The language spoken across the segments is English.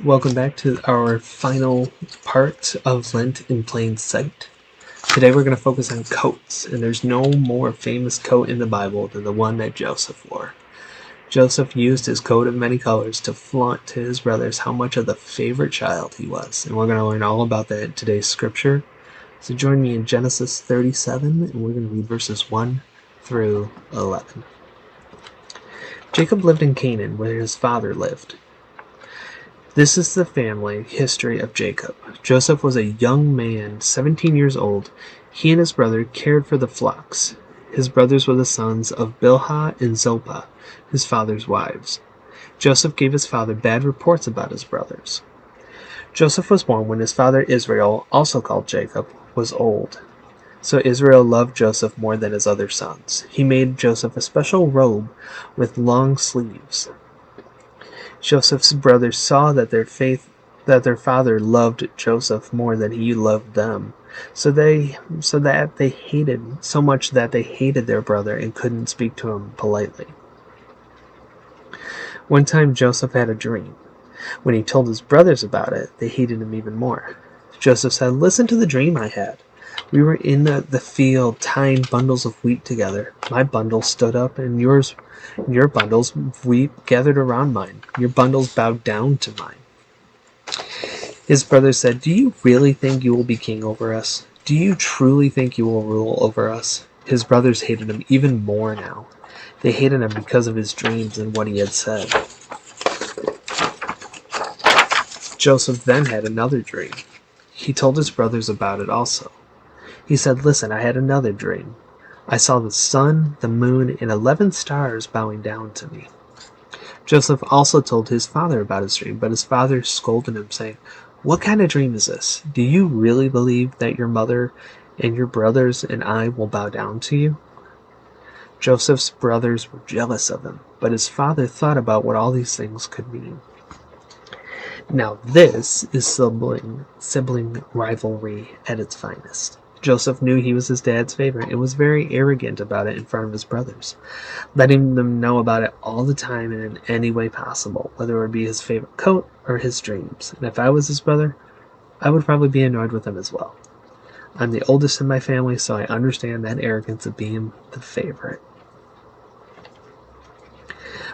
Welcome back to our final part of Lent in Plain Sight. Today we're going to focus on coats, and there's no more famous coat in the Bible than the one that Joseph wore. Joseph used his coat of many colors to flaunt to his brothers how much of the favorite child he was, and we're going to learn all about that in today's scripture. So join me in Genesis 37, and we're going to read verses 1 through 11. Jacob lived in Canaan, where his father lived. This is the family history of Jacob. Joseph was a young man, 17 years old. He and his brother cared for the flocks. His brothers were the sons of Bilhah and Zilpah, his father's wives. Joseph gave his father bad reports about his brothers. Joseph was born when his father Israel, also called Jacob, was old. So Israel loved Joseph more than his other sons. He made Joseph a special robe with long sleeves. Joseph's brothers saw that their father loved Joseph more than he loved them, so that they hated their brother and couldn't speak to him politely. One time Joseph had a dream. When he told his brothers about it, they hated him even more. Joseph said, "Listen to the dream I had. We were in the field tying bundles of wheat together. My bundle stood up, and your bundles of wheat gathered around mine. Your bundles bowed down to mine." His brothers said, "Do you really think you will be king over us? Do you truly think you will rule over us?" His brothers hated him even more now. They hated him because of his dreams and what he had said. Joseph then had another dream. He told his brothers about it also. He said, "Listen, I had another dream. I saw the sun, the moon, and 11 stars bowing down to me." Joseph also told his father about his dream, but his father scolded him, saying, "What kind of dream is this? Do you really believe that your mother and your brothers and I will bow down to you?" Joseph's brothers were jealous of him, but his father thought about what all these things could mean. Now this is sibling rivalry at its finest. Joseph knew he was his dad's favorite and was very arrogant about it in front of his brothers, letting them know about it all the time and in any way possible, whether it would be his favorite coat or his dreams. And if I was his brother, I would probably be annoyed with him as well. I'm the oldest in my family, so I understand that arrogance of being the favorite.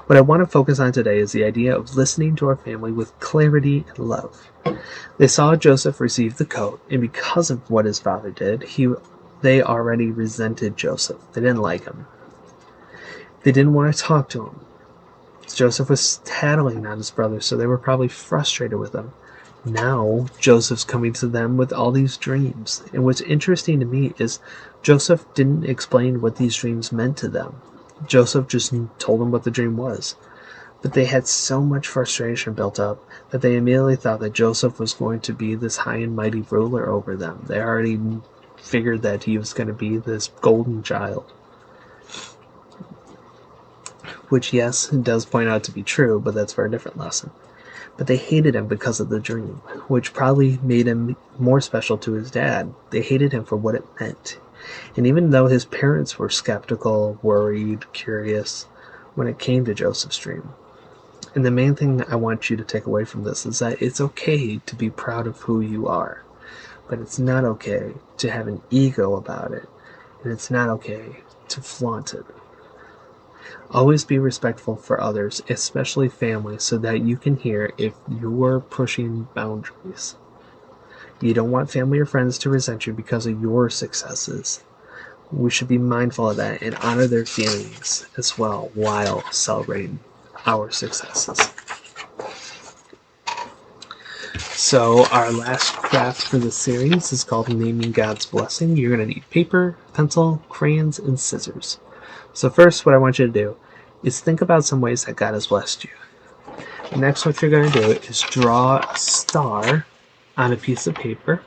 What I want to focus on today is the idea of listening to our family with clarity and love. They saw Joseph receive the coat, and because of what his father did, they already resented Joseph. They didn't like him. They didn't want to talk to him. Joseph was tattling on his brother, so they were probably frustrated with him. Now, Joseph's coming to them with all these dreams. And what's interesting to me is Joseph didn't explain what these dreams meant to them. Joseph just told them what the dream was. But they had so much frustration built up that they immediately thought that Joseph was going to be this high and mighty ruler over them. They already figured that he was going to be this golden child. Which, yes, does point out to be true, but that's for a different lesson. But they hated him because of the dream, which probably made him more special to his dad. They hated him for what it meant. And even though his parents were skeptical, worried, curious when it came to Joseph's dream. And the main thing I want you to take away from this is that it's okay to be proud of who you are, but it's not okay to have an ego about it, and it's not okay to flaunt it. Always be respectful for others, especially family, so that you can hear if you're pushing boundaries. You don't want family or friends to resent you because of your successes. We should be mindful of that and honor their feelings as well while celebrating our successes. So our last craft for the series is called Naming God's Blessing. You're going to need paper, pencil, crayons, and scissors. So first, what I want you to do is think about some ways that God has blessed you. Next, what you're going to do is draw a star on a piece of paper,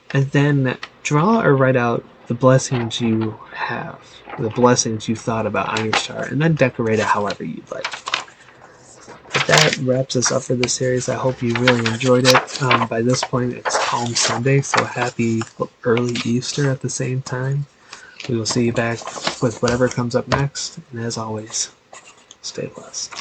and then draw or write out the blessings you have, the blessings you thought about on your star, and then decorate it however you'd like. But that wraps us up for this series. I hope you really enjoyed it. By this point, it's Palm Sunday, so happy early Easter at the same time. We will see you back with whatever comes up next, and as always, stay blessed.